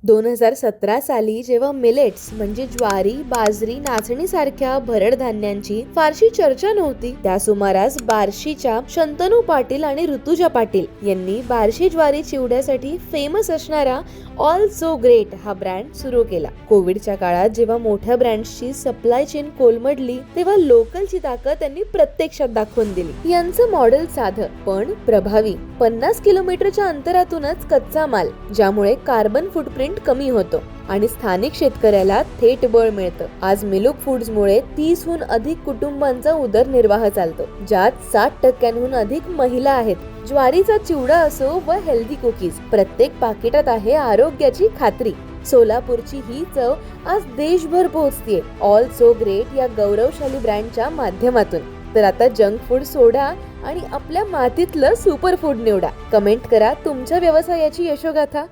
2017 साली जेव्हा मिलेट्स म्हणजे ज्वारी, बाजरी, नाचणी सारख्या भरड धान्यांची फारशी चर्चा नव्हती, त्या सुमारास बार्शीच्या शंतनू पाटील आणि ऋतुजा पाटील यांनी बार्शी ज्वारी चिवड्यासाठी फेमस असणारा ऑल सो ग्रेट हा ब्रँड सुरू केला. कोविडच्या काळात जेव्हा मोठ्या ब्रँड्सची सप्लाय चेन कोलमडली, तेव्हा लोकलची ताकद त्यांनी प्रत्यक्षात दाखवून दिली. यांचं मॉडेल साधं पण प्रभावी, 50 किलोमीटरच्या अंतरातूनच कच्चा माल, ज्यामुळे कार्बन फुटप्रिंट कमी होतो आणि स्थानिक शेतकऱ्याला थेट बळ मिळतं. आज मिलुक फूड्समुळे 30हून अधिक कुटुंबांचा उदरनिर्वाह चालतो, ज्यात 60% अधिक महिला आहेत. ज्वारीचा चिवडा असो व हेल्दी कुकीज, प्रत्येक पाकिटात आहे आरोग्याची खात्री. सोलापूरची ही चव आज देशभर पोहोचतेय ऑल सो ग्रेट या गौरवशाली ब्रँडच्या माध्यमातून. तर आता जंक फूड सोडा आणि आपल्या मातीतलं सुपर फूड निवडा. कमेंट करा तुमच्या व्यवसायाची यशोगाथा.